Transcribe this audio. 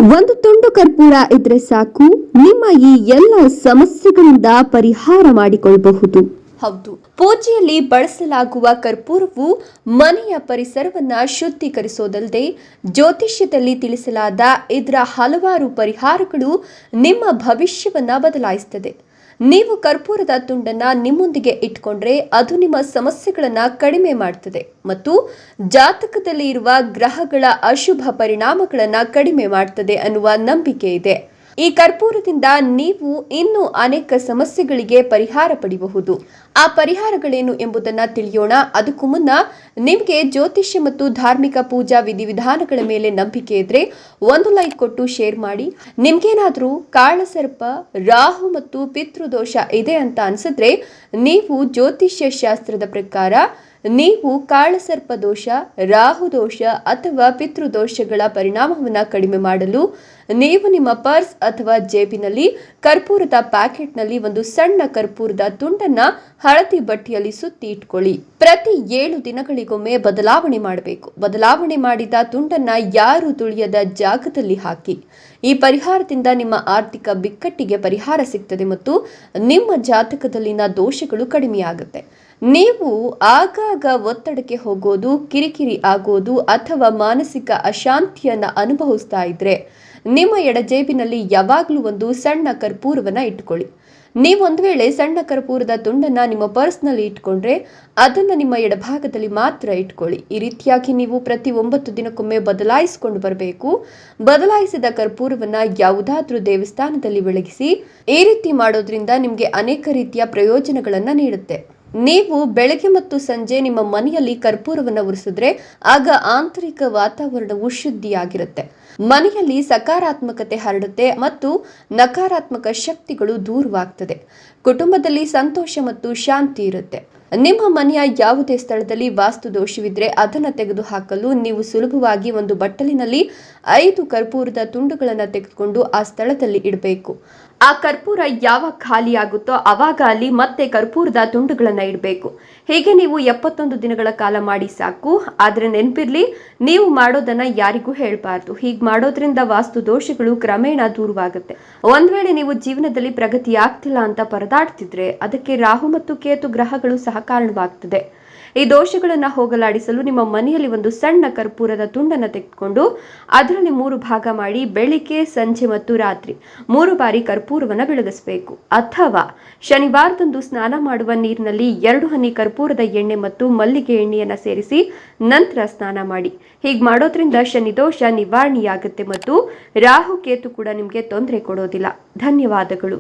ಒಂದು ತುಂಡು ಕರ್ಪೂರ ಇದ್ರೆ ಸಾಕು, ನಿಮ್ಮ ಈ ಎಲ್ಲ ಸಮಸ್ಯೆಗಳಿಂದ ಪರಿಹಾರ ಮಾಡಿಕೊಳ್ಳಬಹುದು. ಹೌದು, ಪೂಜೆಯಲ್ಲಿ ಬಳಸಲಾಗುವ ಕರ್ಪೂರವು ಮನೆಯ ಪರಿಸರವನ್ನ ಶುದ್ಧೀಕರಿಸೋದಲ್ಲದೆ ಜ್ಯೋತಿಷ್ಯದಲ್ಲಿ ತಿಳಿಸಲಾದ ಇದರ ಹಲವಾರು ಪರಿಹಾರಗಳು ನಿಮ್ಮ ಭವಿಷ್ಯವನ್ನ ಬದಲಾಯಿಸುತ್ತದೆ. ನೀವು ಕರ್ಪೂರದ ತುಂಡನ್ನ ನಿಮ್ಮೊಂದಿಗೆ ಇಟ್ಕೊಂಡ್ರೆ ಅದು ನಿಮ್ಮ ಸಮಸ್ಯೆಗಳನ್ನ ಕಡಿಮೆ ಮಾಡ್ತದೆ ಮತ್ತು ಜಾತಕದಲ್ಲಿ ಇರುವ ಗ್ರಹಗಳ ಅಶುಭ ಪರಿಣಾಮಗಳನ್ನ ಕಡಿಮೆ ಮಾಡ್ತದೆ ಅನ್ನುವ ನಂಬಿಕೆ ಇದೆ. ಈ ಕರ್ಪೂರದಿಂದ ನೀವು ಇನ್ನೂ ಅನೇಕ ಸಮಸ್ಯೆಗಳಿಗೆ ಪರಿಹಾರ ಪಡೆಯಬಹುದು. ಆ ಪರಿಹಾರಗಳೇನು ಎಂಬುದನ್ನ ತಿಳಿಯೋಣ. ಅದಕ್ಕೂ ಮುನ್ನ ನಿಮಗೆ ಜ್ಯೋತಿಷ್ಯ ಮತ್ತು ಧಾರ್ಮಿಕ ಪೂಜಾ ವಿಧಿವಿಧಾನಗಳ ಮೇಲೆ ನಂಬಿಕೆ ಇದ್ರೆ ಒಂದು ಲೈಕ್ ಕೊಟ್ಟು ಶೇರ್ ಮಾಡಿ. ನಿಮ್ಗೇನಾದ್ರೂ ಕಾಳಸರ್ಪ, ರಾಹು ಮತ್ತು ಪಿತೃದೋಷ ಇದೆ ಅಂತ ಅನ್ಸಿದ್ರೆ ನೀವು ಜ್ಯೋತಿಷ್ಯ ಶಾಸ್ತ್ರದ ಪ್ರಕಾರ ನೀವು ಕಾಳಸರ್ಪ ದೋಷ, ರಾಹು ದೋಷ ಅಥವಾ ಪಿತೃದೋಷಗಳ ಪರಿಣಾಮವನ್ನು ಕಡಿಮೆ ಮಾಡಲು ನೀವು ನಿಮ್ಮ ಪರ್ಸ್ ಅಥವಾ ಜೇಬಿನಲ್ಲಿ ಕರ್ಪೂರದ ಪ್ಯಾಕೆಟ್ನಲ್ಲಿ ಒಂದು ಸಣ್ಣ ಕರ್ಪೂರದ ತುಂಡನ್ನ ಹಳದಿ ಬಟ್ಟೆಯಲ್ಲಿ ಸುತ್ತಿ ಇಟ್ಕೊಳ್ಳಿ. ಪ್ರತಿ 7 ದಿನಗಳಿಗೊಮ್ಮೆ ಬದಲಾವಣೆ ಮಾಡಬೇಕು. ಬದಲಾವಣೆ ಮಾಡಿದ ತುಂಡನ್ನ ಯಾರು ತುಳಿಯದ ಜಾಗದಲ್ಲಿ ಹಾಕಿ. ಈ ಪರಿಹಾರದಿಂದ ನಿಮ್ಮ ಆರ್ಥಿಕ ಬಿಕ್ಕಟ್ಟಿಗೆ ಪರಿಹಾರ ಸಿಗ್ತದೆ ಮತ್ತು ನಿಮ್ಮ ಜಾತಕದಲ್ಲಿನ ದೋಷಗಳು ಕಡಿಮೆಯಾಗುತ್ತೆ. ನೀವು ಆಗಾಗ ಒತ್ತಡಕ್ಕೆ ಹೋಗೋದು, ಕಿರಿಕಿರಿ ಆಗೋದು ಅಥವಾ ಮಾನಸಿಕ ಅಶಾಂತಿಯನ್ನ ಅನುಭವಿಸ್ತಾ ಇದ್ರೆ ನಿಮ್ಮ ಎಡಜೇಬಿನಲ್ಲಿ ಯಾವಾಗಲೂ ಒಂದು ಸಣ್ಣ ಕರ್ಪೂರವನ್ನ ಇಟ್ಕೊಳ್ಳಿ. ನೀವೊಂದು ವೇಳೆ ಸಣ್ಣ ಕರ್ಪೂರದ ತುಂಡನ್ನ ನಿಮ್ಮ ಪರ್ಸ್ನಲ್ಲಿ ಇಟ್ಕೊಂಡ್ರೆ ಅದನ್ನ ನಿಮ್ಮ ಎಡಭಾಗದಲ್ಲಿ ಮಾತ್ರ ಇಟ್ಕೊಳ್ಳಿ. ಈ ರೀತಿಯಾಗಿ ನೀವು ಪ್ರತಿ 9 ದಿನಕ್ಕೊಮ್ಮೆ ಬದಲಾಯಿಸಿಕೊಂಡು ಬರಬೇಕು. ಬದಲಾಯಿಸಿದ ಕರ್ಪೂರವನ್ನ ಯಾವುದಾದ್ರೂ ದೇವಸ್ಥಾನದಲ್ಲಿ ಬೆಳಗಿಸಿ. ಈ ರೀತಿ ಮಾಡೋದ್ರಿಂದ ನಿಮಗೆ ಅನೇಕ ರೀತಿಯ ಪ್ರಯೋಜನಗಳನ್ನ ನೀಡುತ್ತೆ. ನೀವು ಬೆಳಗ್ಗೆ ಮತ್ತು ಸಂಜೆ ನಿಮ್ಮ ಮನೆಯಲ್ಲಿ ಕರ್ಪೂರವನ್ನು ಉರಿಸಿದ್ರೆ ಆಗ ಆಂತರಿಕ ವಾತಾವರಣವು ಶುದ್ಧಿಯಾಗಿರುತ್ತೆ. ಮನೆಯಲ್ಲಿ ಸಕಾರಾತ್ಮಕತೆ ಹರಡುತ್ತೆ ಮತ್ತು ನಕಾರಾತ್ಮಕ ಶಕ್ತಿಗಳು ದೂರವಾಗ್ತದೆ. ಕುಟುಂಬದಲ್ಲಿ ಸಂತೋಷ ಮತ್ತು ಶಾಂತಿ ಇರುತ್ತೆ. ನಿಮ್ಮ ಮನೆಯ ಯಾವುದೇ ಸ್ಥಳದಲ್ಲಿ ವಾಸ್ತು ದೋಷವಿದ್ರೆ ಅದನ್ನು ತೆಗೆದುಹಾಕಲು ನೀವು ಸುಲಭವಾಗಿ ಒಂದು ಬಟ್ಟಲಿನಲ್ಲಿ 5 ಕರ್ಪೂರದ ತುಂಡುಗಳನ್ನು ತೆಗೆದುಕೊಂಡು ಆ ಸ್ಥಳದಲ್ಲಿ ಇಡಬೇಕು. ಆ ಕರ್ಪೂರ ಯಾವಾಗ ಖಾಲಿ ಆಗುತ್ತೋ ಅವಾಗ ಅಲ್ಲಿ ಮತ್ತೆ ಕರ್ಪೂರದ ತುಂಡುಗಳನ್ನು ಇಡಬೇಕು. ಹೀಗೆ ನೀವು 71 ದಿನಗಳ ಕಾಲ ಮಾಡಿ ಸಾಕು. ಆದ್ರೆ ನೆನಪಿರ್ಲಿ, ನೀವು ಮಾಡೋದನ್ನ ಯಾರಿಗೂ ಹೇಳಬಾರ್ದು. ಹೀಗೆ ಮಾಡೋದ್ರಿಂದ ವಾಸ್ತು ದೋಷಗಳು ಕ್ರಮೇಣ ದೂರವಾಗುತ್ತೆ. ಒಂದ್ ವೇಳೆ ನೀವು ಜೀವನದಲ್ಲಿ ಪ್ರಗತಿ ಆಗ್ತಿಲ್ಲ ಅಂತ ಪರದಾಡ್ತಿದ್ರೆ ಅದಕ್ಕೆ ರಾಹು ಮತ್ತು ಕೇತು ಗ್ರಹಗಳು ಸಹ ಕಾರಣವಾಗ್ತದೆ. ಈ ದೋಷಗಳನ್ನ ಹೋಗಲಾಡಿಸಲು ನಿಮ್ಮ ಮನೆಯಲ್ಲಿ ಒಂದು ಸಣ್ಣ ಕರ್ಪೂರದ ತುಂಡನ್ನು ತೆಗೆದುಕೊಂಡು ಅದರಲ್ಲಿ 3 ಭಾಗ ಮಾಡಿ ಬೆಳಿಗ್ಗೆ, ಸಂಜೆ ಮತ್ತು ರಾತ್ರಿ 3 ಬಾರಿ ಕರ್ಪೂರವನ್ನು ಬೆಳಗಿಸಬೇಕು. ಅಥವಾ ಶನಿವಾರದಂದು ಸ್ನಾನ ಮಾಡುವ ನೀರಿನಲ್ಲಿ 2 ಹನಿ ಕರ್ಪೂರದ ಎಣ್ಣೆ ಮತ್ತು ಮಲ್ಲಿಗೆ ಎಣ್ಣೆಯನ್ನು ಸೇರಿಸಿ ನಂತರ ಸ್ನಾನ ಮಾಡಿ. ಹೀಗೆ ಮಾಡೋದ್ರಿಂದ ಶನಿ ದೋಷ ನಿವಾರಣೆಯಾಗುತ್ತೆ ಮತ್ತು ರಾಹು ಕೇತು ಕೂಡ ನಿಮಗೆ ತೊಂದರೆ ಕೊಡೋದಿಲ್ಲ. ಧನ್ಯವಾದಗಳು.